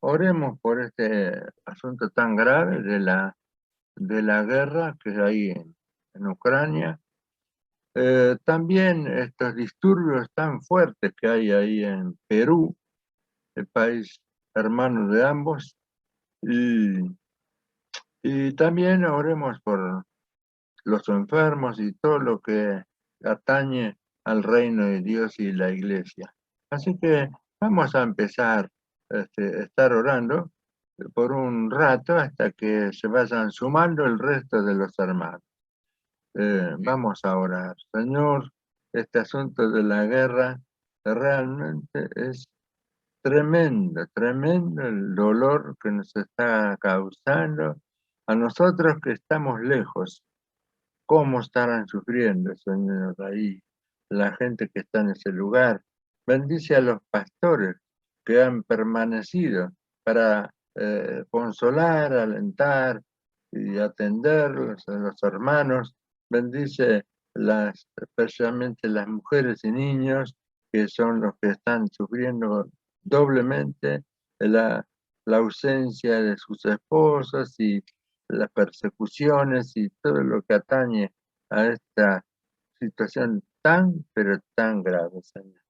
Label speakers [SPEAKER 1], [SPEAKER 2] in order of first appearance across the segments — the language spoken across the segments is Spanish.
[SPEAKER 1] oremos por este asunto tan grave de la guerra que hay en Ucrania. También estos disturbios tan fuertes que hay ahí en Perú, el país hermano de ambos, y, y también oremos por los enfermos y todo lo que atañe al reino de Dios y la iglesia. Así que vamos a empezar a estar orando por un rato hasta que se vayan sumando el resto de los hermanos. Vamos a orar. Señor, este asunto de la guerra realmente es tremendo, tremendo el dolor que nos está causando a nosotros que estamos lejos. ¿Cómo estarán sufriendo, Señor, ahí la gente que está en ese lugar? Bendice a los pastores que han permanecido para consolar, alentar y atenderlos a los hermanos. Bendice especialmente las mujeres y niños que son los que están sufriendo doblemente la ausencia de sus esposas y las persecuciones y todo lo que atañe a esta situación tan, pero tan grave, Señor.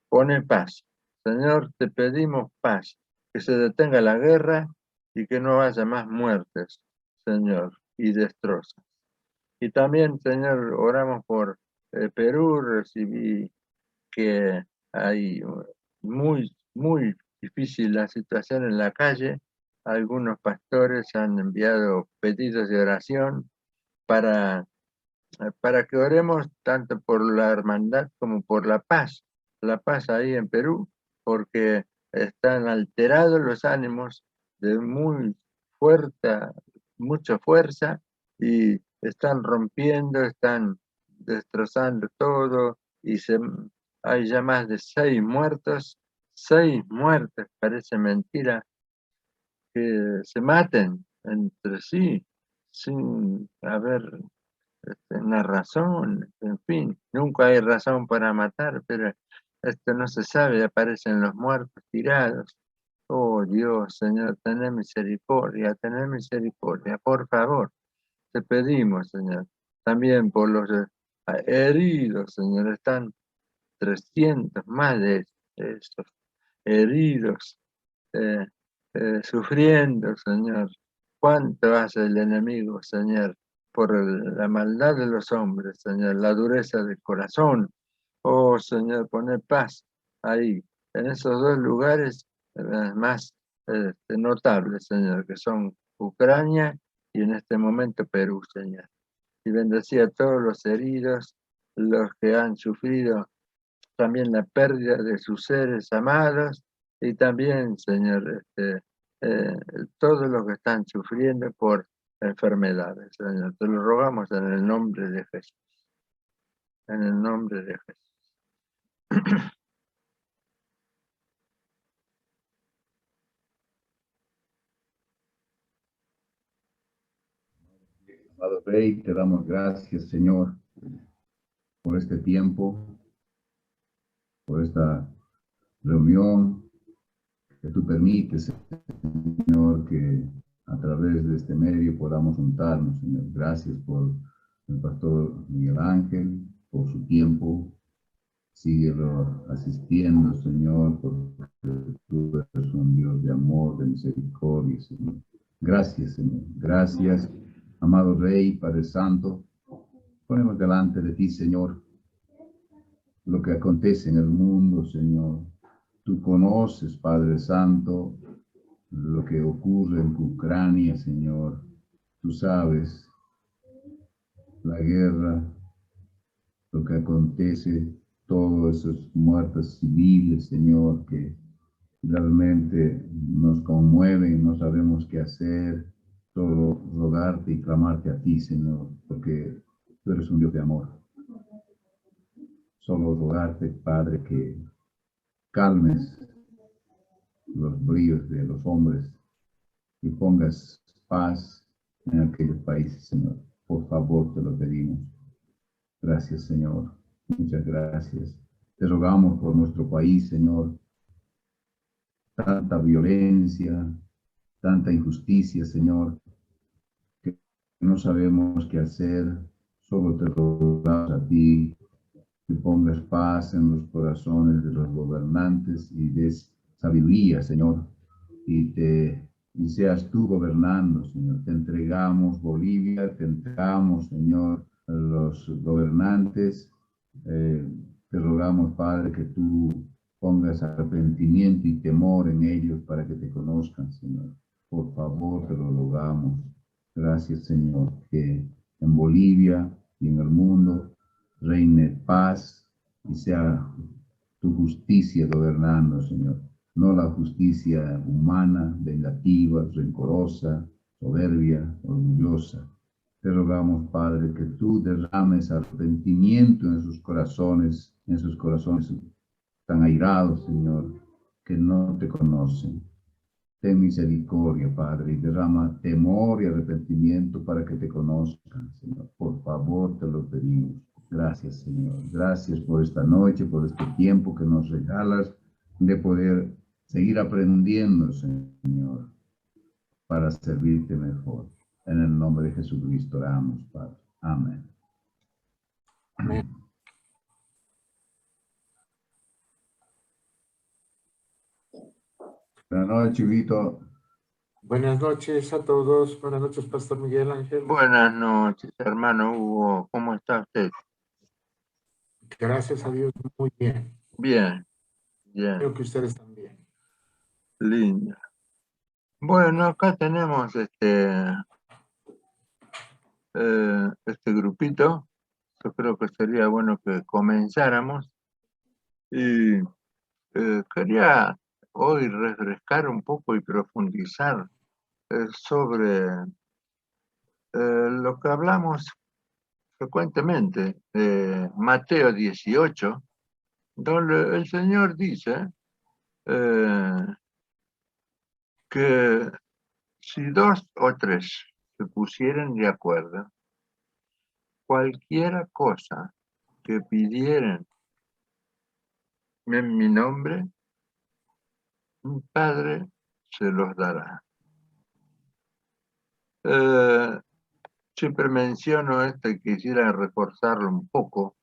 [SPEAKER 1] Pone paz. Señor, te pedimos paz, que se detenga la guerra y que no haya más muertes, Señor, y destrozos. Y también, Señor, oramos por Perú. Recibí que hay muy difícil la situación en la calle. Algunos pastores han enviado pedidos de oración para, para que oremos tanto por la hermandad como por la paz ahí en Perú, porque están alterados los ánimos de mucha fuerza y están rompiendo, están destrozando todo y hay ya más de 6 muertes, parece mentira que se maten entre sí sin haber una razón, en fin, nunca hay razón para matar, pero esto no se sabe, aparecen los muertos tirados. Oh Dios, Señor, tené misericordia, por favor, te pedimos, Señor, también por los heridos, Señor, están 300 más de estos heridos, eh, sufriendo, Señor. ¿Cuánto hace el enemigo, Señor, por la maldad de los hombres, Señor, la dureza del corazón? Oh, Señor, pone paz ahí, en esos dos lugares más notables, Señor, que son Ucrania y en este momento Perú, Señor. Y bendecía a todos los heridos, los que han sufrido también la pérdida de sus seres amados y también, Señor, eh, todos los que están sufriendo por enfermedades, Señor. Te lo rogamos en el nombre de Jesús. En el nombre de Jesús.
[SPEAKER 2] Amado Rey, te damos gracias, Señor, por este tiempo, por esta reunión que tú permites, Señor, que a través de este medio podamos juntarnos, Señor. Gracias por el pastor Miguel Ángel, por su tiempo. Síguelo asistiendo, Señor, porque tú eres un Dios de amor, de misericordia, Señor. Gracias, Señor. Gracias, amado Rey, Padre Santo. Ponemos delante de ti, Señor, lo que acontece en el mundo, Señor. Tú conoces, Padre Santo, lo que ocurre en Ucrania, Señor. Tú sabes la guerra, lo que acontece, todos esos muertos civiles, Señor, que realmente nos conmueven, no sabemos qué hacer. Solo rogarte y clamarte a ti, Señor, porque tú eres un Dios de amor. Solo rogarte, Padre, que calmes los bríos de los hombres y pongas paz en aquellos países, Señor. Por favor, te lo pedimos. Gracias, Señor. Muchas gracias. Te rogamos por nuestro país, Señor. tanta violencia, tanta injusticia, Señor, que no sabemos qué hacer. Solo te rogamos a ti que pongas paz en los corazones de los gobernantes y des sabiduría, Señor, y seas tú gobernando, Señor. Te entregamos Bolivia, te entregamos, Señor, a los gobernantes. Te rogamos, Padre, que tú pongas arrepentimiento y temor en ellos para que te conozcan, Señor. Por favor, te lo rogamos. Gracias, Señor, que en Bolivia y en el mundo reine paz y sea tu justicia gobernando, Señor. No la justicia humana, vengativa, rencorosa, soberbia, orgullosa. Te rogamos, Padre, que tú derrames arrepentimiento en sus corazones tan airados, Señor, que no te conocen. Ten misericordia, Padre, y derrama temor y arrepentimiento para que te conozcan, Señor. Por favor, te lo pedimos. Gracias, Señor. Gracias por esta noche, por este tiempo que nos regalas de poder seguir aprendiendo, Señor, para servirte mejor. En el nombre de Jesucristo oramos, Padre. Amén.
[SPEAKER 3] Amén.
[SPEAKER 2] Buenas noches, Vito.
[SPEAKER 3] Buenas noches a todos. Buenas noches, Pastor Miguel Ángel.
[SPEAKER 1] Buenas noches, hermano Hugo. ¿Cómo está usted?
[SPEAKER 3] Gracias a Dios, muy bien.
[SPEAKER 1] Bien, bien,
[SPEAKER 3] Creo que ustedes también.
[SPEAKER 1] lindo. Bueno, acá tenemos este grupito. Yo creo que sería bueno que comenzáramos. Y quería hoy refrescar un poco y profundizar sobre lo que hablamos frecuentemente, Mateo 18, donde el Señor dice que si dos o tres se pusieran de acuerdo, cualquiera cosa que pidieran en mi nombre, mi Padre se los dará. Siempre menciono esto y quisiera reforzarlo un poco.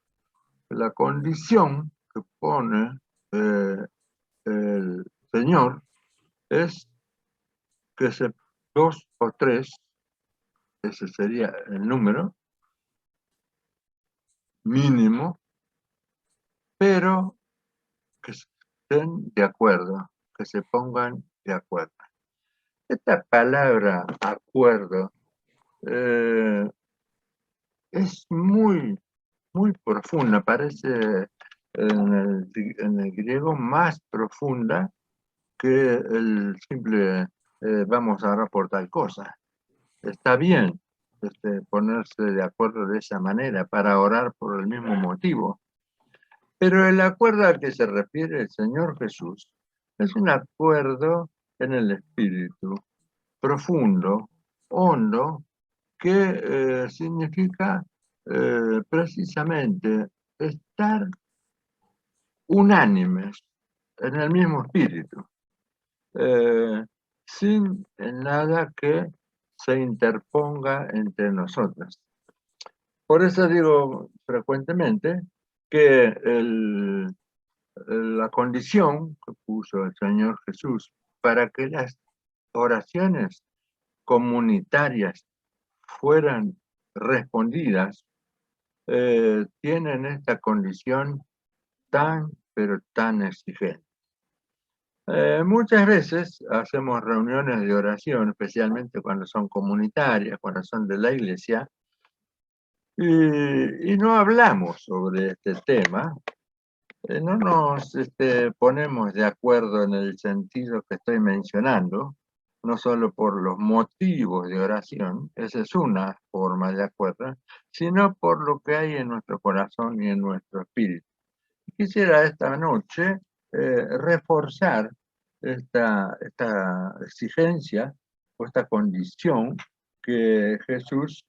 [SPEAKER 1] La condición que pone el Señor es que dos o tres, ese sería el número mínimo, pero que estén de acuerdo, que se pongan de acuerdo. Esta palabra acuerdo es muy profunda, parece en el griego más profunda que el simple vamos a orar por tal cosa. Está bien ponerse de acuerdo de esa manera para orar por el mismo motivo, pero el acuerdo al que se refiere el Señor Jesús es un acuerdo en el espíritu, profundo, hondo, que significa precisamente estar unánimes en el mismo espíritu, sin nada que se interponga entre nosotros. Por eso digo frecuentemente que la condición que puso el Señor Jesús para que las oraciones comunitarias fueran respondidas, tienen esta condición tan, pero tan exigente. Muchas veces hacemos reuniones de oración, especialmente cuando son comunitarias, cuando son de la iglesia, y no hablamos sobre este tema, no nos ponemos de acuerdo en el sentido que estoy mencionando, no solo por los motivos de oración, esa es una forma de acuerdo, sino por lo que hay en nuestro corazón y en nuestro espíritu. Quisiera esta noche reforzar esta exigencia o esta condición que Jesús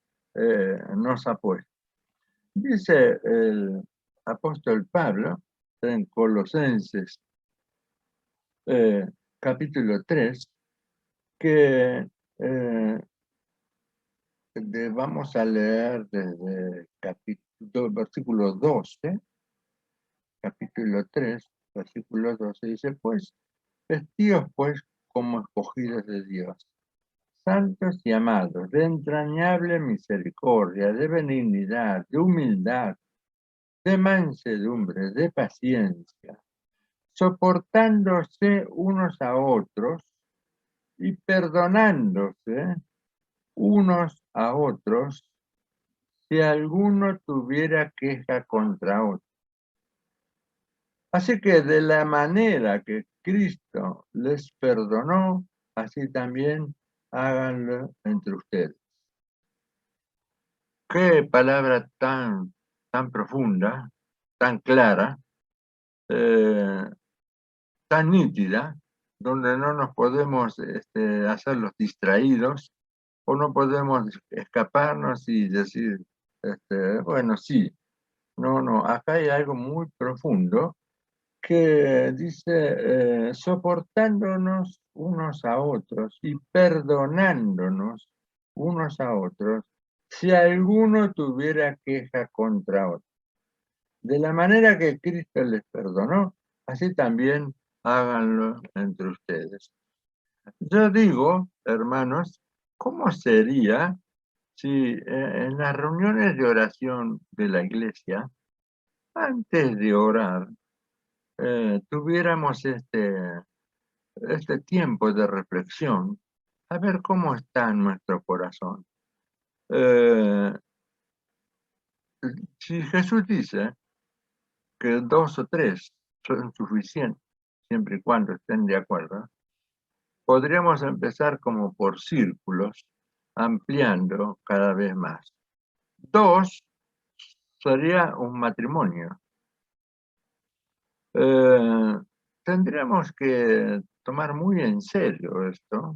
[SPEAKER 1] nos ha puesto. Dice el apóstol Pablo en Colosenses capítulo 3, que vamos a leer desde versículo 12, capítulo 3, versículo 12, dice, pues, vestidos pues como escogidos de Dios, santos y amados, de entrañable misericordia, de benignidad, de humildad, de mansedumbre, de paciencia, soportándose unos a otros y perdonándose unos a otros si alguno tuviera queja contra otro. Así que de la manera que Cristo les perdonó, así también háganlo entre ustedes. Qué palabra tan profunda, tan clara, tan nítida, donde no nos podemos hacer los distraídos o no podemos escaparnos y decir, bueno, sí. No, acá hay algo muy profundo que dice, soportándonos unos a otros y perdonándonos unos a otros, si alguno tuviera queja contra otro. De la manera que Cristo les perdonó, así también háganlo entre ustedes. Yo digo, hermanos, ¿cómo sería si en las reuniones de oración de la iglesia, antes de orar, tuviéramos este tiempo de reflexión, a ver cómo está nuestro corazón? Si Jesús dice que 2 o 3 son suficientes, siempre y cuando estén de acuerdo, podríamos empezar como por círculos, ampliando cada vez más. 2 sería un matrimonio. Tendríamos que tomar muy en serio esto,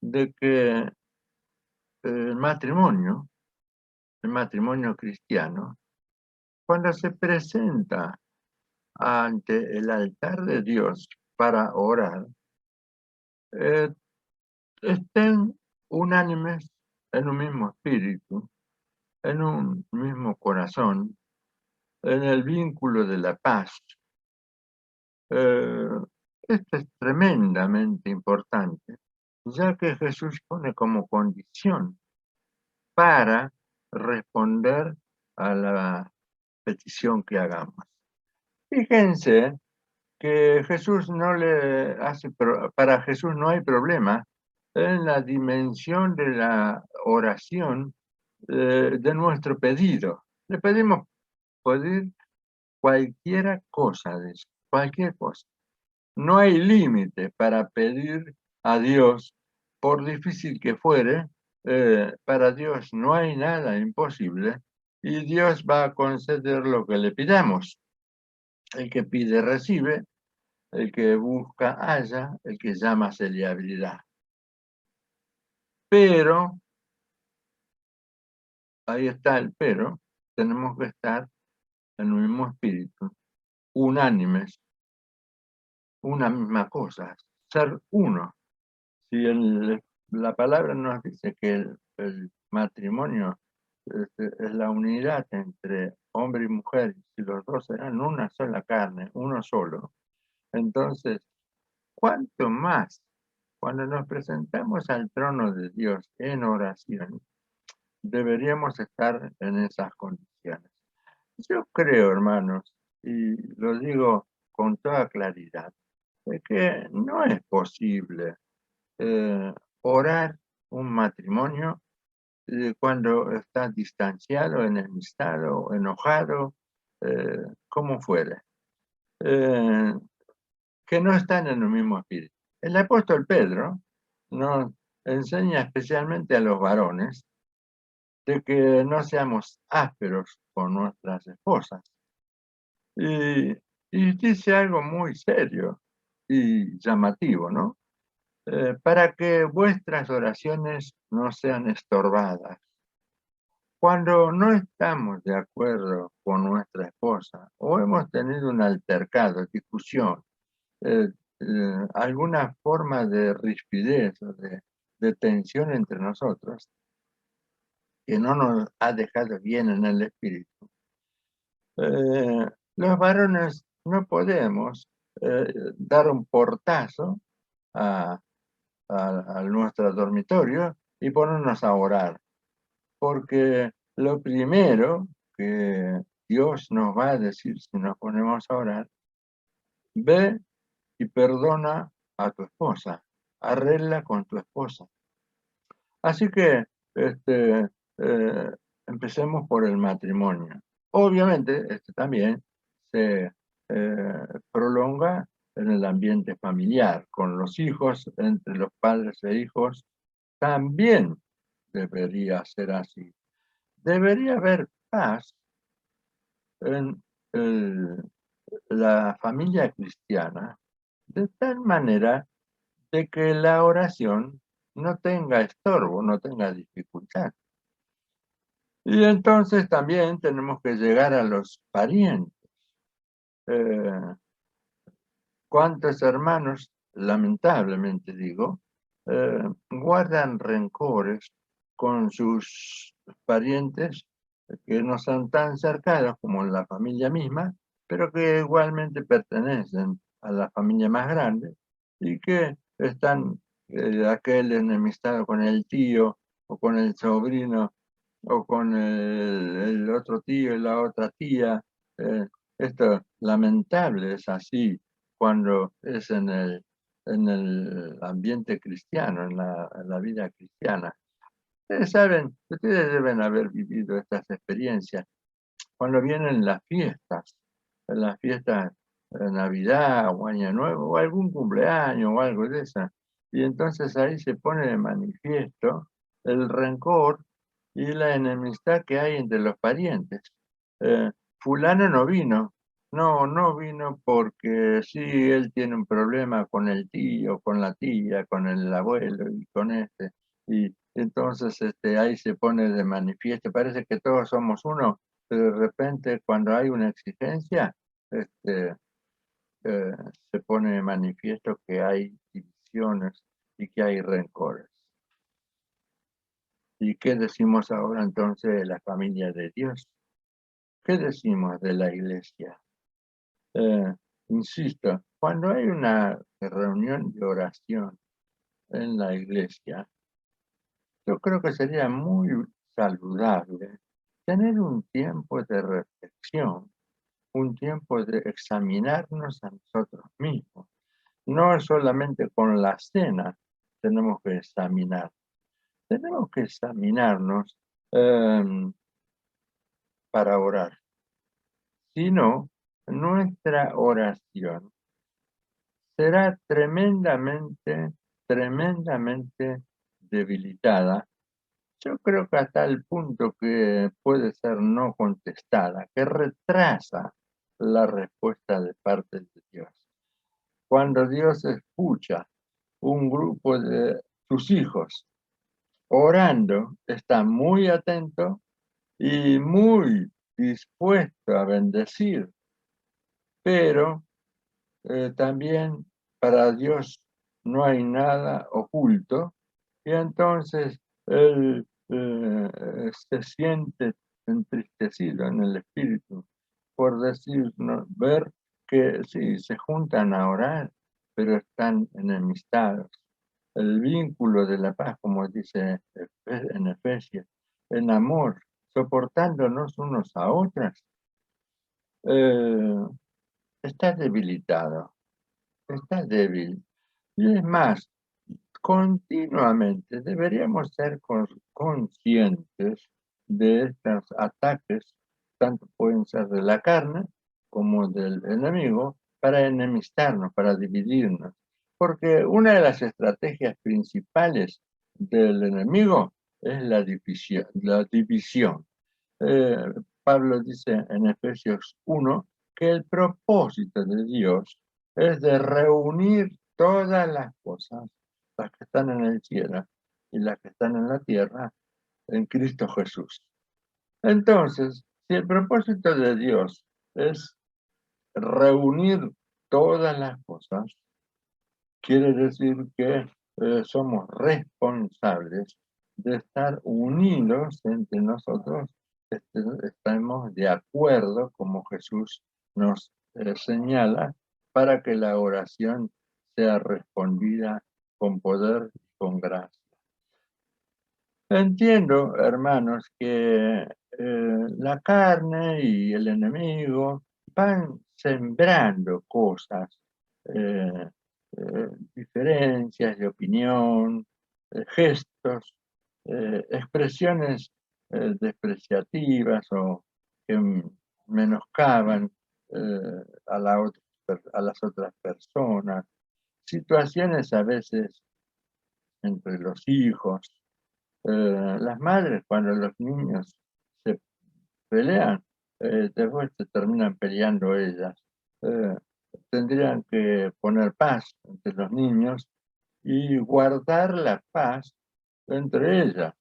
[SPEAKER 1] de que el matrimonio cristiano, cuando se presenta ante el altar de Dios para orar, estén unánimes en un mismo espíritu, en un mismo corazón, en el vínculo de la paz. Esto es tremendamente importante, ya que Jesús pone como condición para responder a la petición que hagamos. Fíjense que Jesús no le hace, para Jesús no hay problema en la dimensión de la oración de nuestro pedido. Le pedimos pedir cualquier cosa, cualquier cosa. No hay límite para pedir a Dios, por difícil que fuere, para Dios no hay nada imposible y Dios va a conceder lo que le pidamos. El que pide recibe, el que busca halla, el que llama se le abrirá. Pero, ahí está el pero, tenemos que estar en un mismo espíritu, unánimes, una misma cosa, ser uno. Si la palabra nos dice que el matrimonio es la unidad entre hombre y mujer, si los dos serán una sola carne, uno solo, entonces, ¿cuánto más cuando nos presentamos al trono de Dios en oración, deberíamos estar en esas condiciones? Yo creo, hermanos, y lo digo con toda claridad, de que no es posible orar un matrimonio cuando está distanciado, enemistado, enojado, como fuera, que no están en el mismo espíritu. El apóstol Pedro nos enseña especialmente a los varones de que no seamos ásperos con nuestras esposas. Y dice algo muy serio y llamativo, ¿no? Para que vuestras oraciones no sean estorbadas. Cuando no estamos de acuerdo con nuestra esposa o hemos tenido un altercado, discusión, alguna forma de rispidez o de tensión entre nosotros que no nos ha dejado bien en el espíritu, los varones no podemos dar un portazo a nuestro dormitorio y ponernos a orar, porque lo primero que Dios nos va a decir si nos ponemos a orar: ve y perdona a tu esposa, arregla con tu esposa. Así que eh, empecemos por el matrimonio. Obviamente, también se prolonga en el ambiente familiar, con los hijos, entre los padres e hijos, también debería ser así. Debería haber paz en la familia cristiana, de tal manera de que la oración no tenga estorbo, no tenga dificultad. Y entonces también tenemos que llegar a los parientes. ¿Cuántos hermanos, lamentablemente digo, guardan rencores con sus parientes que no son tan cercanos como la familia misma, pero que igualmente pertenecen a la familia más grande y que están aquel enemistado con el tío o con el sobrino o con el otro tío y la otra tía? Esto lamentable es así cuando es en el ambiente cristiano, en la vida cristiana. Ustedes saben, ustedes deben haber vivido estas experiencias cuando vienen las fiestas de Navidad o Año Nuevo o algún cumpleaños o algo de eso. Y entonces ahí se pone de manifiesto el rencor y la enemistad que hay entre los parientes. Fulano no vino. No vino porque sí, él tiene un problema con el tío, con la tía, con el abuelo y con este. Y entonces ahí se pone de manifiesto. Parece que todos somos uno, pero de repente cuando hay una exigencia, este, eh, se pone de manifiesto que hay divisiones y que hay rencores. ¿Y qué decimos ahora entonces de la familia de Dios? ¿Qué decimos de la iglesia? Insisto, cuando hay una reunión de oración en la iglesia, yo creo que sería muy saludable tener un tiempo de reflexión, un tiempo de examinarnos a nosotros mismos. No solamente con la cena tenemos que examinarnos para orar, sino nuestra oración será tremendamente debilitada. Yo creo que hasta el punto que puede ser no contestada, que retrasa la respuesta de parte de Dios. Cuando Dios escucha un grupo de sus hijos orando, está muy atento y muy dispuesto a bendecir, pero también para Dios no hay nada oculto, y entonces él se siente entristecido en el espíritu por ver que sí, se juntan a orar, pero están enemistados. El vínculo de la paz, como dice en Efesios, en amor, soportándonos unos a otros, está debilitado, está débil. Y es más, continuamente deberíamos ser conscientes de estos ataques, tanto pueden ser de la carne como del enemigo, para enemistarnos, para dividirnos. Porque una de las estrategias principales del enemigo es la división. Eh, Pablo dice en Efesios 1 que el propósito de Dios es de reunir todas las cosas, las que están en el cielo y las que están en la tierra, en Cristo Jesús. Entonces, si el propósito de Dios es reunir todas las cosas, quiere decir que somos responsables de estar unidos entre nosotros, estamos de acuerdo, como Jesús nos señala, para que la oración sea respondida con poder y con gracia. Entiendo, hermanos, que la carne y el enemigo van sembrando cosas, eh, diferencias de opinión, gestos, expresiones despreciativas o que menoscaban a las otras personas, situaciones a veces entre los hijos. Las madres, cuando los niños se pelean, después se terminan peleando ellas. Tendrían que poner paz entre los niños y guardar la paz entre ellas,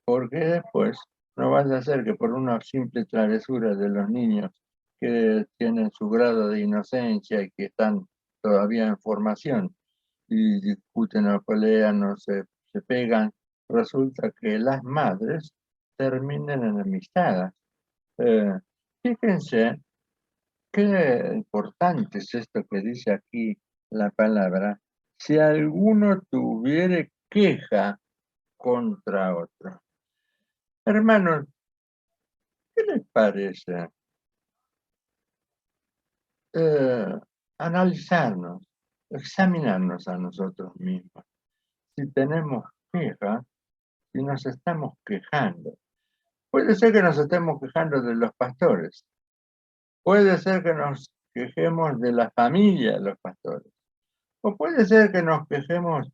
[SPEAKER 1] porque después no vaya a ser que por una simple travesura de los niños que tienen su grado de inocencia y que están todavía en formación y discuten o pelean o se pegan, resulta que las madres terminan enemistadas. Fíjense qué importante es esto que dice aquí la palabra. Si alguno tuviere queja contra otro. Hermanos, ¿qué les parece? Analizarnos, examinarnos a nosotros mismos. Si tenemos queja, si nos estamos quejando. Puede ser que nos estemos quejando de los pastores. Puede ser que nos quejemos de la familia de los pastores. O puede ser que nos quejemos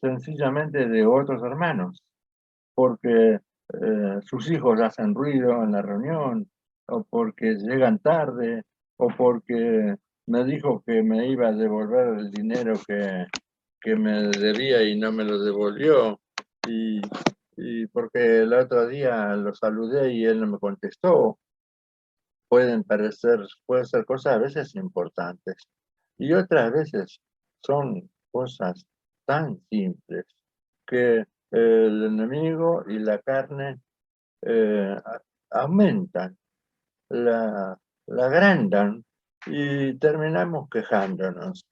[SPEAKER 1] sencillamente de otros hermanos, porque sus hijos hacen ruido en la reunión, o porque llegan tarde, o porque me dijo que me iba a devolver el dinero que me debía y no me lo devolvió, y porque el otro día lo saludé y él no me contestó. Puede ser cosas a veces importantes, y otras veces son cosas tan simples que el enemigo y la carne aumentan, la agrandan y terminamos quejándonos.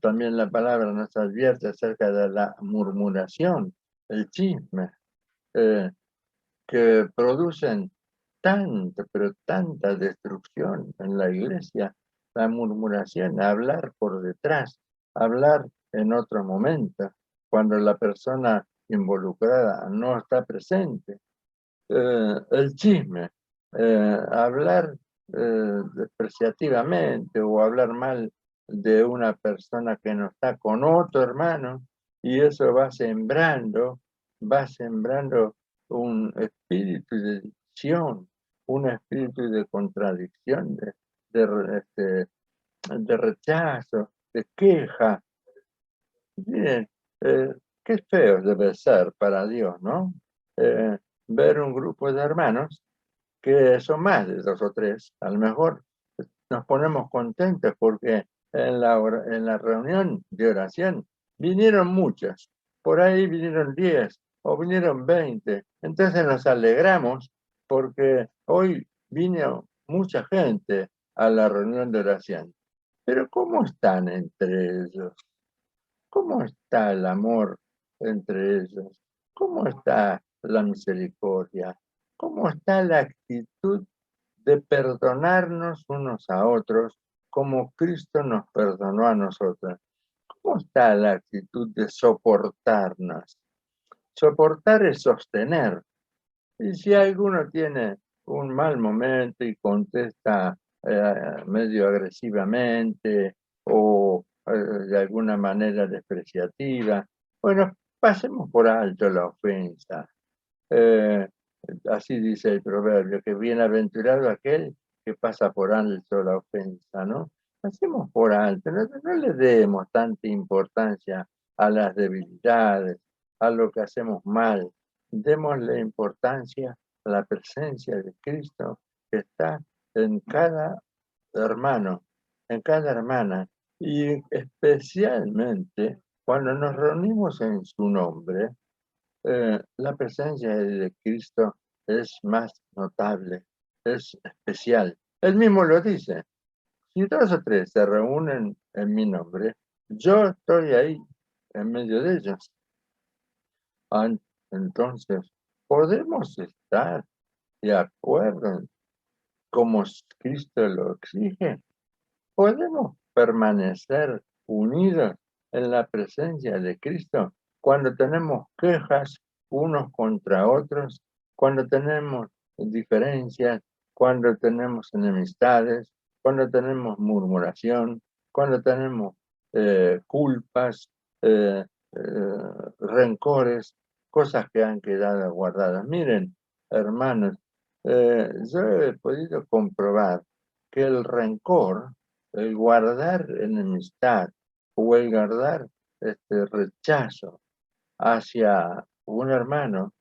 [SPEAKER 1] También la palabra nos advierte acerca de la murmuración, el chisme, que producen tanta, pero tanta destrucción en la iglesia. La murmuración, hablar por detrás, hablar en otro momento, cuando la persona involucrada no está presente. El chisme, hablar despreciativamente o hablar mal de una persona que no está con otro hermano, y eso va sembrando un espíritu de división, un espíritu de contradicción, de rechazo, de queja. Miren, qué feo debe ser para Dios, ¿no? Ver un grupo de hermanos que son más de 2 o 3. A lo mejor nos ponemos contentos porque en la reunión de oración vinieron muchas. Por ahí vinieron 10 o vinieron 20. Entonces nos alegramos porque hoy vino mucha gente a la reunión de oración. Pero ¿cómo están entre ellos? ¿Cómo está el amor entre ellos? ¿Cómo está la misericordia? ¿Cómo está la actitud de perdonarnos unos a otros como Cristo nos perdonó a nosotros? ¿Cómo está la actitud de soportarnos? Soportar es sostener. Y si alguno tiene un mal momento y contesta medio agresivamente o de alguna manera despreciativa, bueno, pasemos por alto la ofensa. Así dice el proverbio, que bienaventurado aquel que pasa por alto la ofensa, ¿no? Pasemos por alto, no le demos tanta importancia a las debilidades, a lo que hacemos mal. Démosle importancia a la presencia de Cristo que está en cada hermano, en cada hermana, Y especialmente cuando nos reunimos en su nombre, la presencia de Cristo es más notable, es especial. Él mismo lo dice. Si 2 o 3 se reúnen en mi nombre, yo estoy ahí, en medio de ellos. Entonces, podemos estar de acuerdo como Cristo lo exige. Podemos permanecer unidos en la presencia de Cristo cuando tenemos quejas unos contra otros, cuando tenemos diferencias, cuando tenemos enemistades, cuando tenemos murmuración, cuando tenemos culpas, rencores, cosas que han quedado guardadas. Miren, hermanos, yo he podido comprobar que el rencor, el guardar enemistad o el guardar rechazo hacia un hermano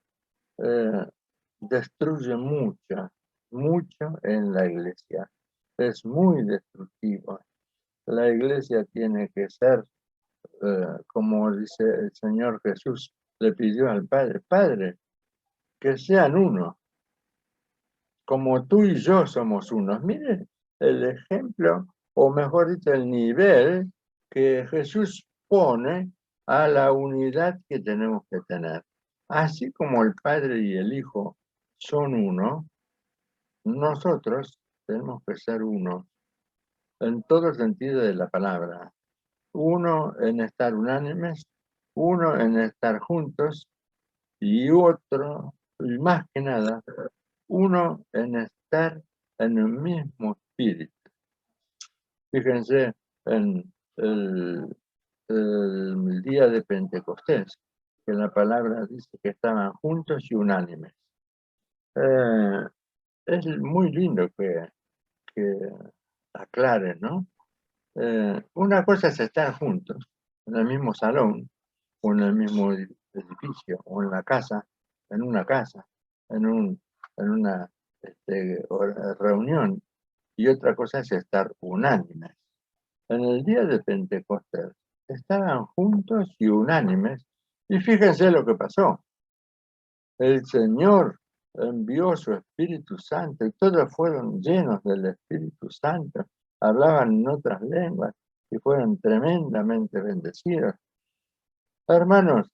[SPEAKER 1] destruye mucho en la iglesia. Es muy destructivo. La iglesia tiene que ser, como dice el Señor Jesús, le pidió al Padre, Padre, que sean uno, como tú y yo somos unos. Miren el ejemplo, o mejor dicho, el nivel que Jesús pone a la unidad que tenemos que tener. Así como el Padre y el Hijo son uno, nosotros tenemos que ser uno en todo sentido de la palabra. Uno en estar unánimes, uno en estar juntos y otro, y más que nada, uno en estar en el mismo espíritu. Fíjense en el día de Pentecostés, que la palabra dice que estaban juntos y unánimes. Es muy lindo que aclare, ¿no? Una cosa es estar juntos en el mismo salón, o en el mismo edificio, o en la casa, en una casa, en una reunión, y otra cosa es estar unánimes. En el día de Pentecostés estaban juntos y unánimes, y fíjense lo que pasó. El Señor envió su Espíritu Santo y todos fueron llenos del Espíritu Santo, hablaban en otras lenguas y fueron tremendamente bendecidos. Hermanos,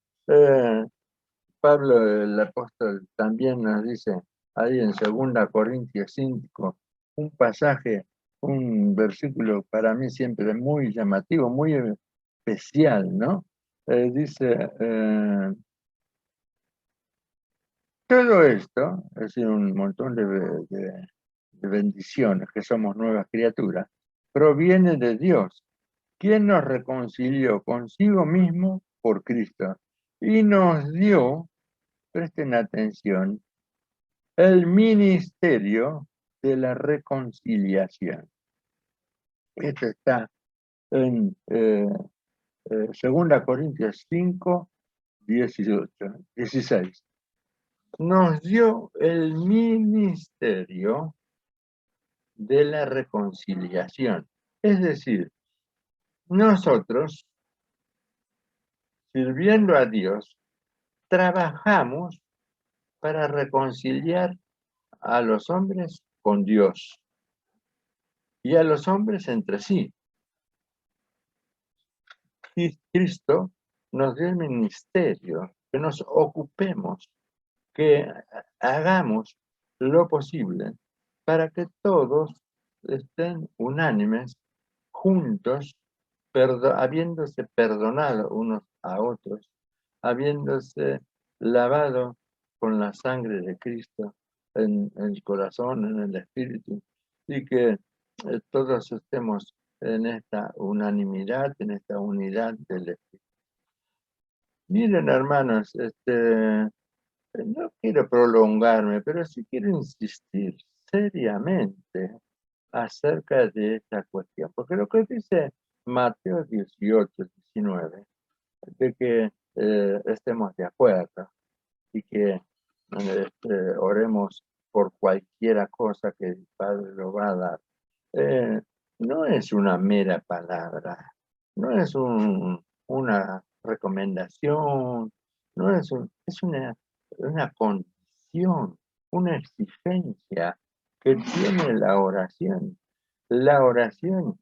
[SPEAKER 1] Pablo el apóstol también nos dice ahí en 2 Corintios 5, un pasaje, un versículo para mí siempre muy llamativo, muy especial, ¿no? Dice, todo esto, es decir, un montón de bendiciones, que somos nuevas criaturas, proviene de Dios, quien nos reconcilió consigo mismo por Cristo y nos dio, presten atención, el ministerio de la reconciliación. Esto está en 2 Corintios 5, 16. Nos dio el ministerio de la reconciliación. Es decir, nosotros, sirviendo a Dios, trabajamos para reconciliar a los hombres con Dios y a los hombres entre sí. Y Cristo nos dio el ministerio, que nos ocupemos, que hagamos lo posible para que todos estén unánimes, juntos, habiéndose perdonado unos a otros, habiéndose lavado con la sangre de Cristo en el corazón, en el espíritu, y que todos estemos en esta unanimidad, en esta unidad del espíritu. Miren, hermanos, no quiero prolongarme, pero sí quiero insistir seriamente acerca de esta cuestión, porque lo que dice Mateo 18, 19, de que estemos de acuerdo y que oremos por cualquiera cosa que el Padre lo va a dar, no es una mera palabra, no es una recomendación, no es, es una condición, una exigencia que tiene la oración. La oración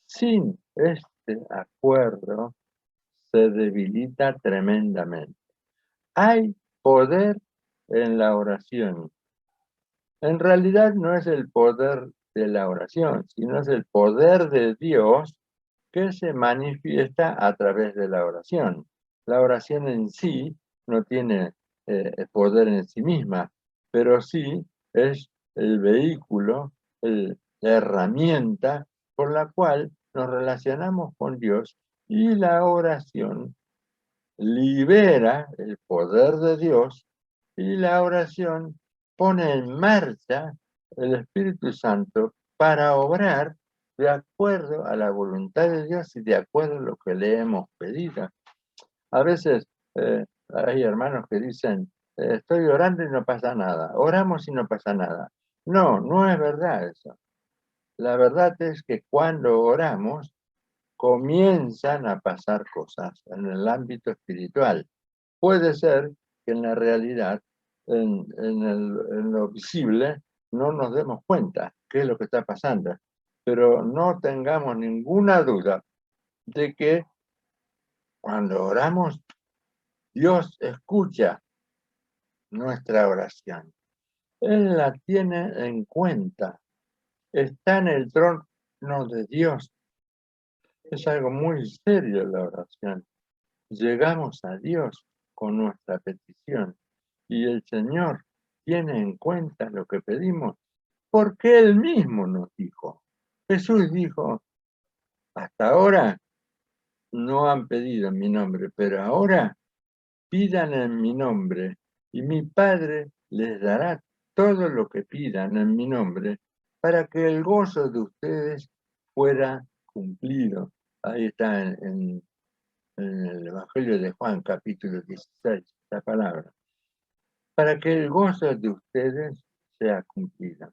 [SPEAKER 1] sin este acuerdo se debilita tremendamente. Hay poder en la oración. En realidad no es el poder de la oración, sino es el poder de Dios que se manifiesta a través de la oración. La oración en sí no tiene poder en sí misma, pero sí es el vehículo, la herramienta por la cual nos relacionamos con Dios, y la oración libera el poder de Dios, y la oración pone en marcha el Espíritu Santo para obrar de acuerdo a la voluntad de Dios y de acuerdo a lo que le hemos pedido. A veces hay hermanos que dicen, estoy orando y no pasa nada, oramos y no pasa nada. No, no es verdad eso. La verdad es que cuando oramos, comienzan a pasar cosas en el ámbito espiritual. Puede ser que en la realidad, en lo visible, no nos demos cuenta qué es lo que está pasando, pero no tengamos ninguna duda de que cuando oramos, Dios escucha nuestra oración. Él la tiene en cuenta, está en el trono de Dios. Es algo muy serio la oración. Llegamos a Dios con nuestra petición y el Señor tiene en cuenta lo que pedimos, porque Él mismo nos dijo. Jesús dijo, hasta ahora no han pedido en mi nombre, pero ahora pidan en mi nombre y mi Padre les dará todo lo que pidan en mi nombre para que el gozo de ustedes fuera cumplido. Ahí está en el Evangelio de Juan, capítulo 16, la palabra. Para que el gozo de ustedes sea cumplido.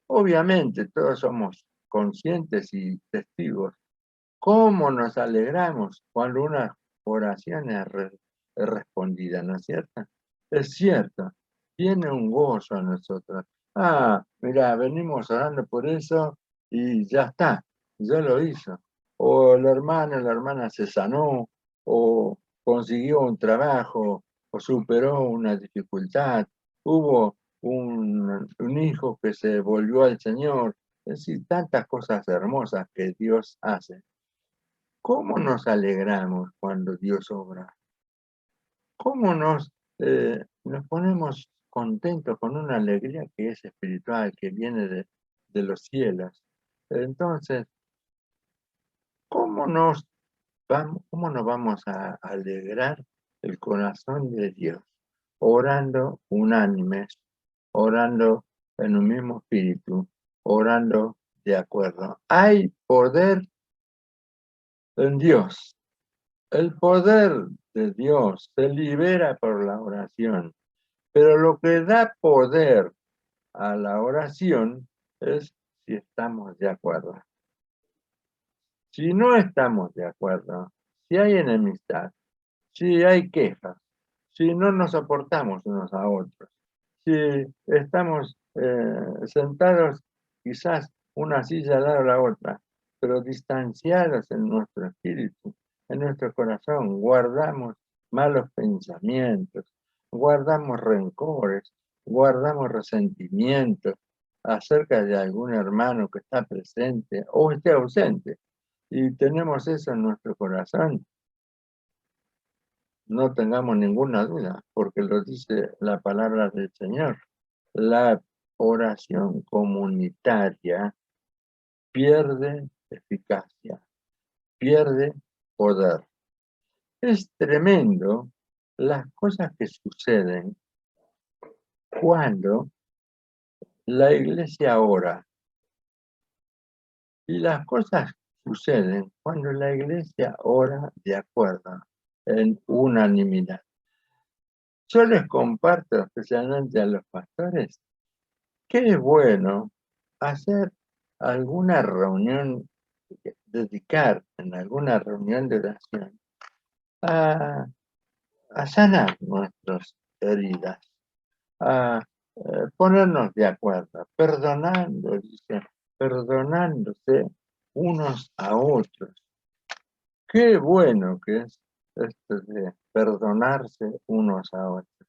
[SPEAKER 1] Obviamente todos somos conscientes y testigos. ¿Cómo nos alegramos cuando una oración es respondida, ¿no es cierto? Es cierto, tiene un gozo a nosotros. Ah, mira, venimos orando por eso y ya está, ya lo hizo. O el hermano, la hermana se sanó, o consiguió un trabajo, o superó una dificultad, hubo un hijo que se volvió al Señor. Es decir, tantas cosas hermosas que Dios hace. ¿Cómo nos alegramos cuando Dios obra? ¿Cómo nos ponemos contentos con una alegría que es espiritual, que viene de los cielos? Entonces, ¿cómo nos vamos a alegrar el corazón de Dios? Orando unánimes, orando en un mismo espíritu, orando de acuerdo. Hay poder en Dios. El poder de Dios se libera por la oración, pero lo que da poder a la oración es si estamos de acuerdo. Si no estamos de acuerdo, si hay enemistad, si hay quejas, si no nos soportamos unos a otros, si estamos sentados quizás una silla al lado de la otra, pero distanciados en nuestro espíritu, en nuestro corazón, guardamos malos pensamientos, guardamos rencores, guardamos resentimientos acerca de algún hermano que está presente o esté ausente, y tenemos eso en nuestro corazón, no tengamos ninguna duda, porque lo dice la palabra del Señor. La oración comunitaria pierde eficacia, pierde poder. Es tremendo las cosas que suceden cuando la iglesia ora. Y las cosas suceden cuando la iglesia ora de acuerdo, en unanimidad. Yo les comparto, especialmente a los pastores, que es bueno hacer alguna reunión dedicar en alguna reunión de oración a, a sanar nuestras heridas, a ponernos de acuerdo, perdonando, dice, perdonándose unos a otros. Qué bueno que es esto de perdonarse unos a otros.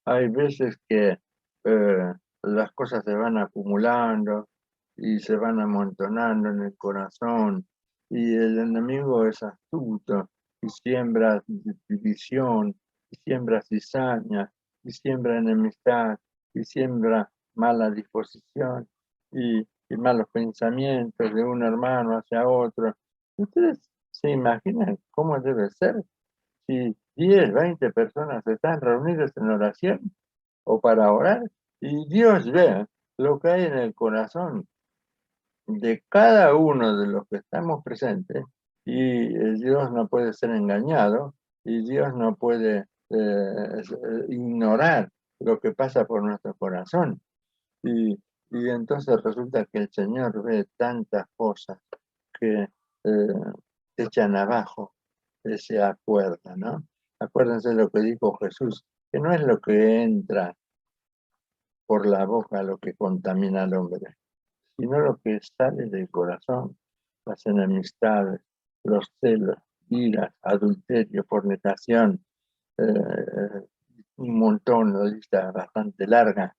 [SPEAKER 1] Hay veces que las cosas se van acumulando y se van amontonando en el corazón y el enemigo es astuto y siembra división, y siembra cizaña, y siembra enemistad, y siembra mala disposición y malos pensamientos de un hermano hacia otro. ¿Ustedes se imaginan cómo debe ser si 10, 20 personas están reunidas en oración o para orar y Dios ve lo que hay en el corazón de cada uno de los que estamos presentes y Dios no puede ser engañado y Dios no puede ignorar lo que pasa por nuestro corazón. Y entonces resulta que el Señor ve tantas cosas que echan abajo ese acuerdo, ¿no? Acuérdense lo que dijo Jesús, que no es lo que entra por la boca lo que contamina al hombre, sino lo que sale del corazón, las enemistades, los celos, iras, adulterio, fornicación, un montón, una lista bastante larga.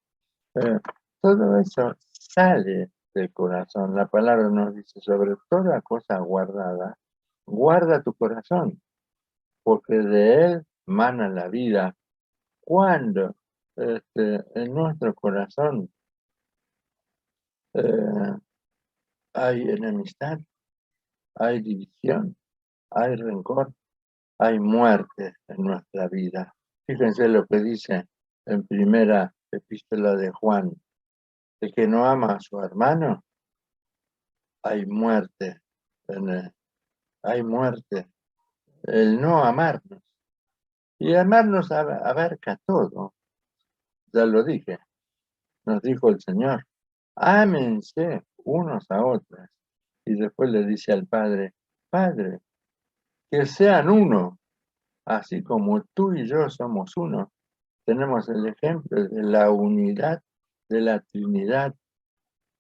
[SPEAKER 1] Todo eso sale del corazón. La palabra nos dice, sobre toda cosa guardada, guarda tu corazón, porque de él mana la vida. Cuando en nuestro corazón hay enemistad, hay división, hay rencor, hay muerte en nuestra vida. Fíjense lo que dice en primera epístola de Juan, el que no ama a su hermano, hay muerte en él, hay muerte. El no amarnos. Y amarnos abarca todo. Ya lo dije, nos dijo el Señor, ámense unos a otros. Y después le dice al Padre, Padre, que sean uno, así como tú y yo somos uno. Tenemos el ejemplo de la unidad de la Trinidad,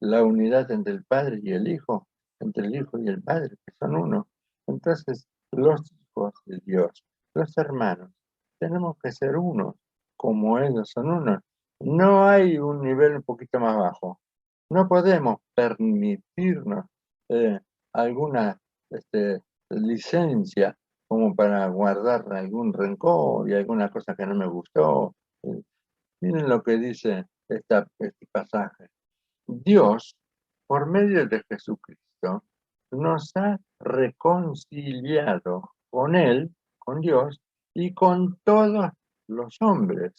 [SPEAKER 1] la unidad entre el Padre y el Hijo, entre el Hijo y el Padre, que son uno. Entonces, los hijos de Dios, los hermanos, tenemos que ser uno, como ellos son uno. No hay un nivel un poquito más bajo. No podemos permitirnos alguna licencia como para guardar algún rencor y alguna cosa que no me gustó. Miren lo que dice este pasaje. Dios, por medio de Jesucristo, nos ha reconciliado con Él, con Dios, y con todos los hombres.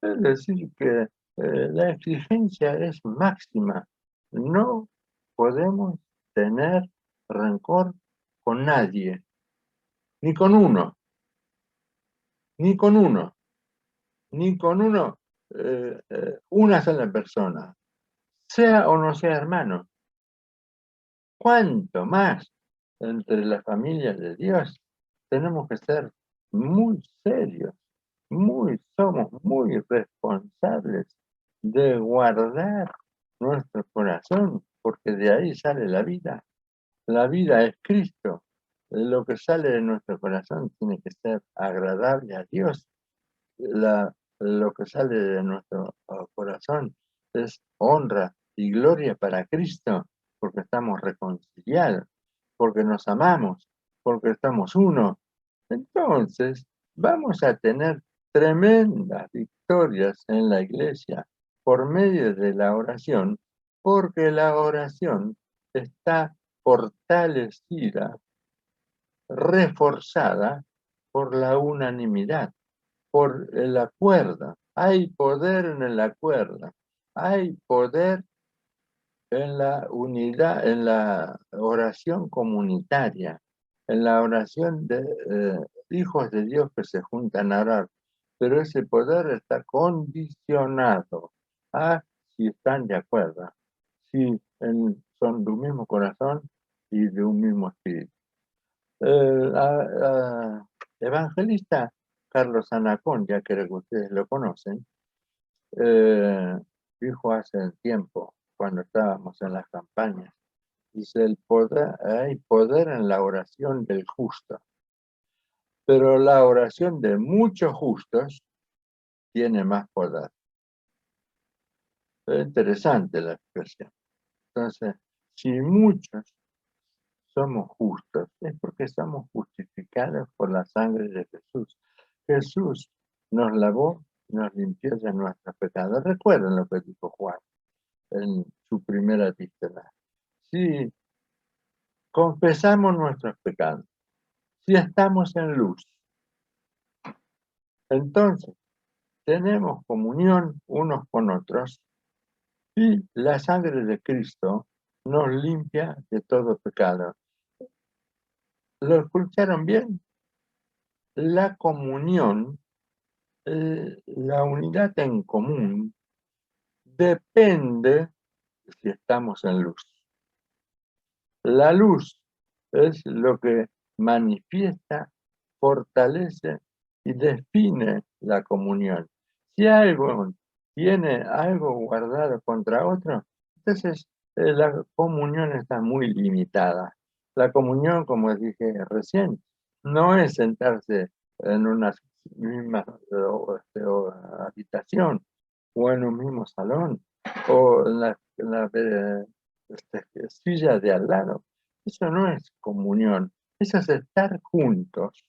[SPEAKER 1] Es decir, que la exigencia es máxima. No podemos tener rencor con nadie, ni con uno, ni con uno, ni con uno, una sola persona, sea o no sea hermano. ¿Cuánto más entre las familias de Dios? Tenemos que ser muy serios, somos muy responsables de guardar nuestro corazón, porque de ahí sale la vida. La vida es Cristo. Lo que sale de nuestro corazón tiene que ser agradable a Dios. Lo que sale de nuestro corazón es honra y gloria para Cristo, porque estamos reconciliados, porque nos amamos, porque estamos uno. Entonces, vamos a tener tremendas victorias en la iglesia por medio de la oración, porque la oración está fortalecida, reforzada por la unanimidad, por el acuerdo. Hay poder en el acuerdo, hay poder en la unidad, en la oración comunitaria, en la oración de hijos de Dios que se juntan a orar. Pero ese poder está condicionado a si están de acuerdo, si son de un mismo corazón y de un mismo espíritu. El evangelista Carlos Anacón, ya creo que ustedes lo conocen, dijo hace tiempo, cuando estábamos en las campañas, dice, hay poder en la oración del justo, pero la oración de muchos justos tiene más poder. Es interesante la expresión. Entonces, si muchos somos justos, es porque somos justificados por la sangre de Jesús. Jesús nos lavó, nos limpió de nuestros pecados. Recuerden lo que dijo Juan en su primera epístola. Si confesamos nuestros pecados, si estamos en luz, entonces tenemos comunión unos con otros y la sangre de Cristo nos limpia de todo pecado. ¿Lo escucharon bien? La comunión, la unidad en común, depende de si estamos en luz. La luz es lo que manifiesta, fortalece y define la comunión. Si algo tiene algo guardado contra otro, entonces la comunión está muy limitada. La comunión, como dije recién, no es sentarse en una misma habitación o en un mismo salón o en la silla de al lado. Eso no es comunión, eso es estar juntos,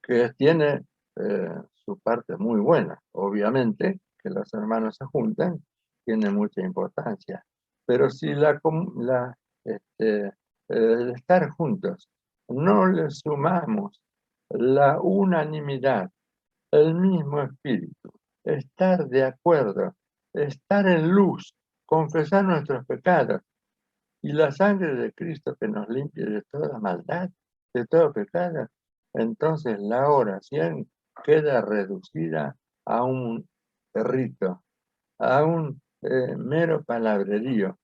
[SPEAKER 1] que tiene su parte muy buena. Obviamente que los hermanos se junten tiene mucha importancia, pero si el estar juntos no le sumamos la unanimidad, el mismo espíritu, estar de acuerdo, estar en luz, confesar nuestros pecados y la sangre de Cristo que nos limpie de toda maldad, de todo pecado, entonces la oración queda reducida a un rito, a un mero palabrerío,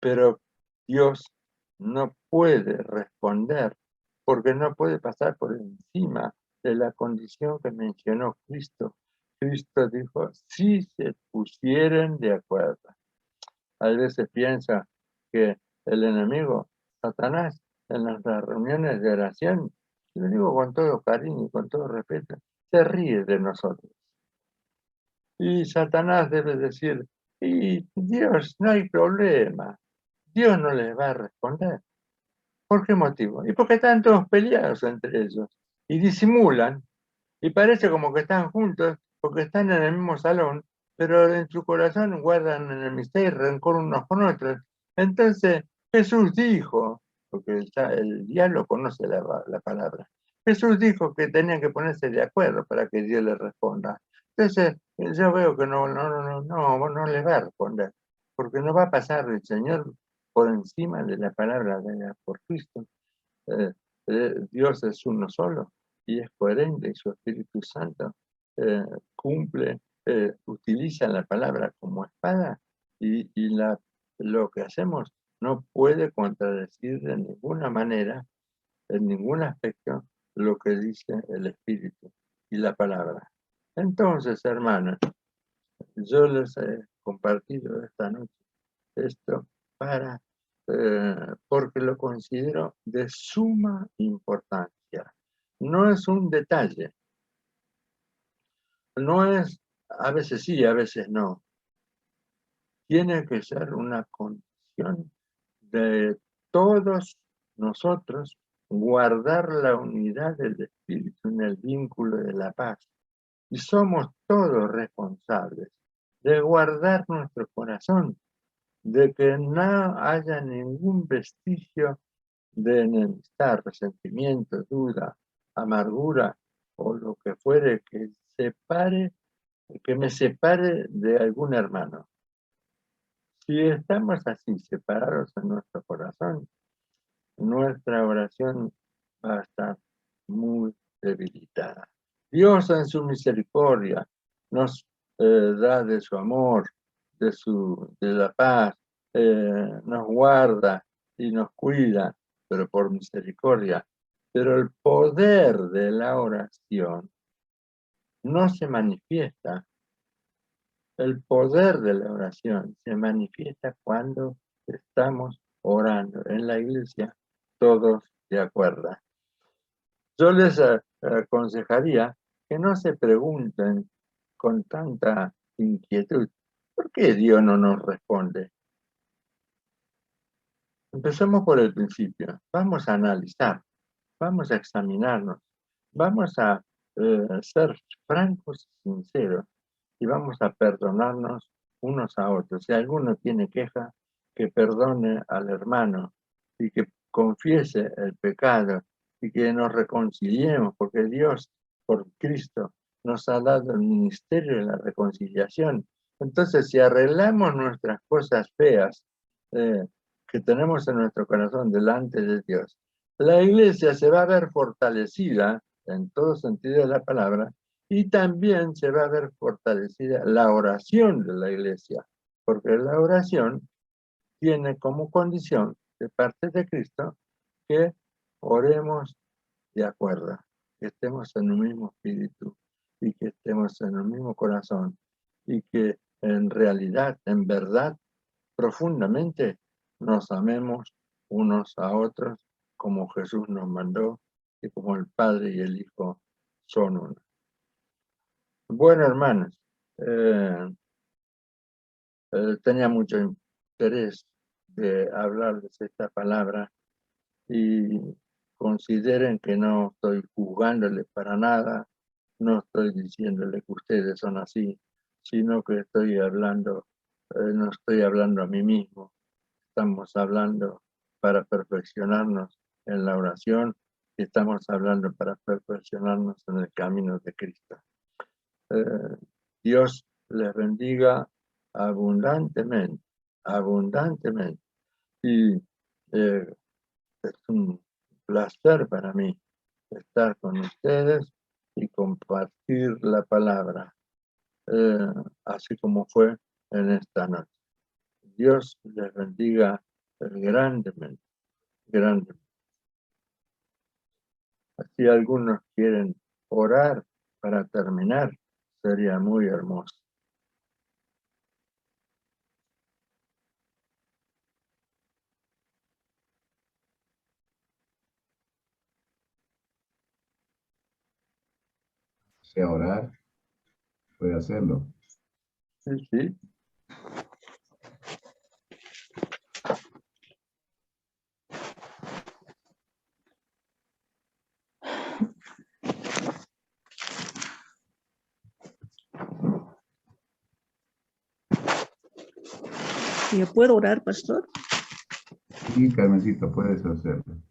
[SPEAKER 1] pero Dios no puede responder porque no puede pasar por encima de la condición que mencionó Cristo. Cristo dijo, si se pusieren de acuerdo. A veces piensa que el enemigo, Satanás, en nuestras reuniones de oración, lo digo con todo cariño y con todo respeto, se ríe de nosotros. Y Satanás debe decir, y Dios, no hay problema, Dios no les va a responder. ¿Por qué motivo? Y porque están todos peleados entre ellos y disimulan y parece como que están juntos porque están en el mismo salón, pero en su corazón guardan enemistad y rencor unos con otros. Entonces Jesús dijo, porque el diablo conoce la palabra, Jesús dijo que tenían que ponerse de acuerdo para que Dios les responda. Entonces yo veo que no les va a responder, porque no va a pasar el Señor por encima de la palabra de por Cristo. Dios es uno solo y es coherente y su Espíritu Santo cumple, utiliza la palabra como espada y lo que hacemos no puede contradecir de ninguna manera, en ningún aspecto, lo que dice el Espíritu y la palabra. Entonces, hermanos, yo les he compartido esta noche esto porque lo considero de suma importancia. No es un detalle, no es, a veces sí, a veces no. Tiene que ser una condición de todos nosotros guardar la unidad del espíritu en el vínculo de la paz. Y somos todos responsables de guardar nuestro corazón, de que no haya ningún vestigio de enemistad, resentimiento, duda, amargura o lo que fuere que me separe de algún hermano. Si estamos así separados en nuestro corazón, nuestra oración va a estar muy debilitada. Dios en su misericordia nos da de su amor, de la paz, nos guarda y nos cuida, pero por misericordia. Pero el poder de la oración no se manifiesta. El poder de la oración se manifiesta cuando estamos orando en la iglesia, todos de acuerdo. Yo les aconsejaría que no se pregunten con tanta inquietud, ¿por qué Dios no nos responde? Empecemos por el principio. Vamos a analizar, vamos a examinarnos, vamos a ser francos y sinceros y vamos a perdonarnos unos a otros. Si alguno tiene queja, que perdone al hermano y que confiese el pecado y que nos reconciliemos, porque Dios, por Cristo, nos ha dado el ministerio de la reconciliación. Entonces, si arreglamos nuestras cosas feas que tenemos en nuestro corazón delante de Dios, la iglesia se va a ver fortalecida en todo sentido de la palabra, y también se va a ver fortalecida la oración de la iglesia, porque la oración tiene como condición de parte de Cristo que oremos de acuerdo, que estemos en un mismo espíritu y que estemos en un mismo corazón y que en realidad, en verdad, profundamente nos amemos unos a otros como Jesús nos mandó y como el Padre y el Hijo son uno. Bueno, hermanos, tenía mucho interés de hablarles esta palabra y consideren que no estoy juzgándoles para nada, no estoy diciéndoles que ustedes son así, sino que estoy hablando, no estoy hablando a mí mismo, estamos hablando para perfeccionarnos en la oración y estamos hablando para perfeccionarnos en el camino de Cristo. Dios les bendiga abundantemente, abundantemente. Y es un placer para mí estar con ustedes y compartir la palabra, así como fue en esta noche. Dios les bendiga grandemente, grandemente. Si algunos quieren orar para terminar, sería muy hermoso.
[SPEAKER 2] Sea orar, puede hacerlo.
[SPEAKER 1] Sí, sí.
[SPEAKER 4] ¿Yo puedo orar, pastor?
[SPEAKER 2] Sí, Carmencita, puedes hacerlo.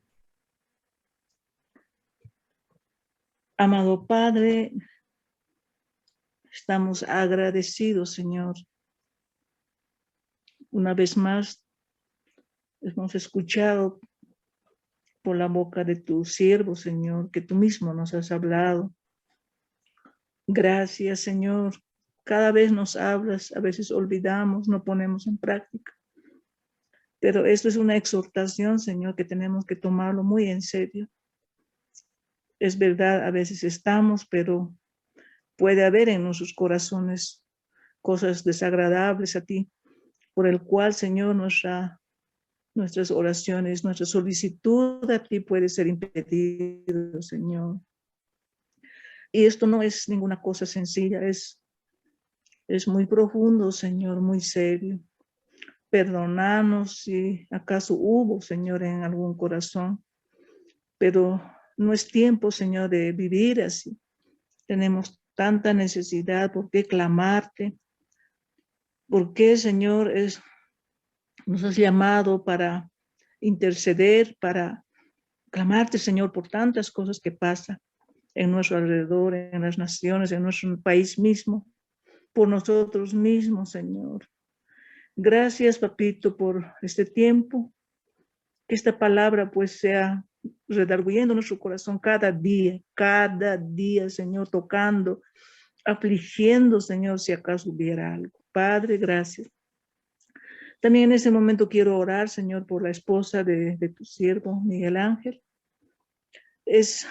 [SPEAKER 4] Amado Padre, estamos agradecidos, Señor. Una vez más, hemos escuchado por la boca de tu siervo, Señor, que tú mismo nos has hablado. Gracias, Señor. Cada vez nos hablas, a veces olvidamos, no ponemos en práctica. Pero esto es una exhortación, Señor, que tenemos que tomarlo muy en serio. Es verdad, a veces estamos, pero puede haber en nuestros corazones cosas desagradables a ti, por el cual, Señor, nuestras oraciones, nuestra solicitud a ti puede ser impedido, Señor. Y esto no es ninguna cosa sencilla, es muy profundo, Señor, muy serio. Perdónanos si acaso hubo, Señor, en algún corazón, pero no es tiempo, Señor, de vivir así. Tenemos tanta necesidad, ¿por qué clamarte? ¿Por qué, Señor, nos has llamado para interceder, para clamarte, Señor, por tantas cosas que pasan en nuestro alrededor, en las naciones, en nuestro país mismo, por nosotros mismos, Señor? Gracias, papito, por este tiempo, que esta palabra pues sea redarguyendo nuestro corazón cada día, Señor, tocando, afligiendo, Señor, si acaso hubiera algo. Padre, gracias. También en ese momento quiero orar, Señor, por la esposa de tu siervo, Miguel Ángel. Es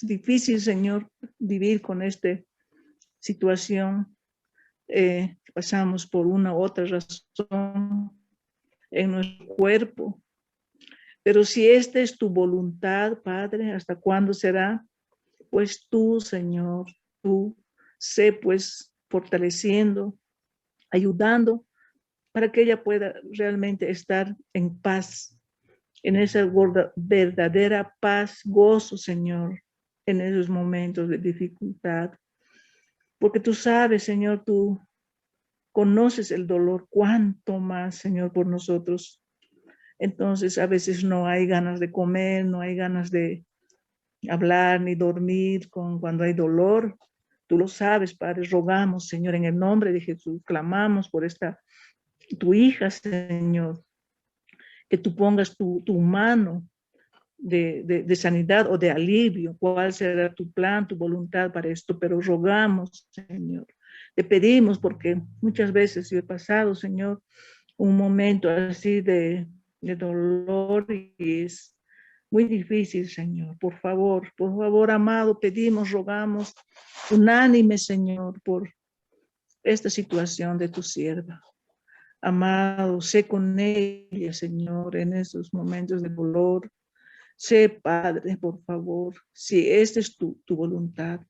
[SPEAKER 4] difícil, Señor, vivir con esta situación. Pasamos por una u otra razón en nuestro cuerpo. Pero si esta es tu voluntad, Padre, ¿hasta cuándo será? Pues tú, Señor, tú sé pues fortaleciendo, ayudando para que ella pueda realmente estar en paz, en esa verdadera paz, gozo, Señor, en esos momentos de dificultad. Porque tú sabes, Señor, tú conoces el dolor, cuánto más, Señor, por nosotros. Entonces, a veces no hay ganas de comer, no hay ganas de hablar ni dormir cuando hay dolor. Tú lo sabes, Padre. Rogamos, Señor, en el nombre de Jesús, clamamos por tu hija, Señor, que tú pongas tu mano de sanidad o de alivio. ¿Cuál será tu plan, tu voluntad para esto? Pero rogamos, Señor. Te pedimos porque muchas veces yo he pasado, Señor, un momento así de dolor y es muy difícil, Señor. Por favor, amado, pedimos, rogamos, unánime, Señor, por esta situación de tu sierva. Amado, sé con ella, Señor, en esos momentos de dolor. Sé, Padre, por favor, si esta es tu voluntad,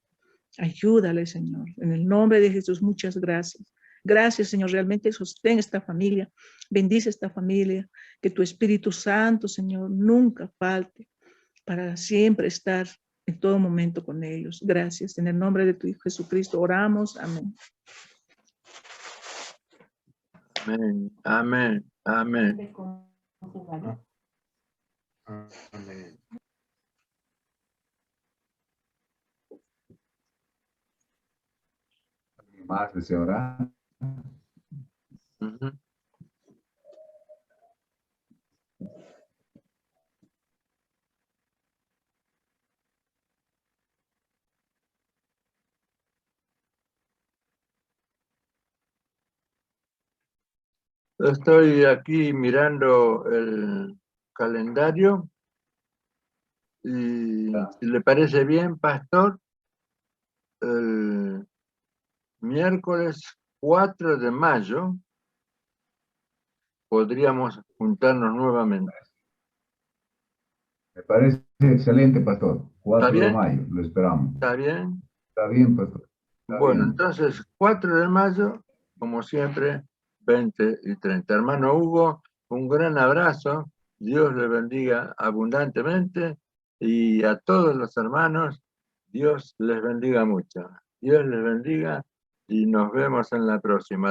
[SPEAKER 4] ayúdale, Señor. En el nombre de Jesús, muchas gracias. Gracias, Señor, realmente sostén esta familia, bendice esta familia, que tu Espíritu Santo, Señor, nunca falte para siempre estar en todo momento con ellos. Gracias. En el nombre de tu Hijo Jesucristo oramos. Amén.
[SPEAKER 1] Amén, amén, amén.
[SPEAKER 3] Amén.
[SPEAKER 2] Más desea orar.
[SPEAKER 1] Ujú. Estoy aquí mirando el calendario y si le parece bien, pastor, el miércoles 4 de mayo podríamos juntarnos nuevamente.
[SPEAKER 2] Me parece excelente, pastor.
[SPEAKER 1] ¿Está
[SPEAKER 2] 4 de
[SPEAKER 1] bien?
[SPEAKER 2] mayo, lo esperamos.
[SPEAKER 1] ¿Está bien?
[SPEAKER 2] Está bien, pastor. Está
[SPEAKER 1] Bueno,
[SPEAKER 2] bien.
[SPEAKER 1] entonces 4 de mayo, como siempre, 20 y 30. Hermano Hugo, un gran abrazo. Dios le bendiga abundantemente y a todos los hermanos, Dios les bendiga mucho. Dios les bendiga y nos vemos en la próxima.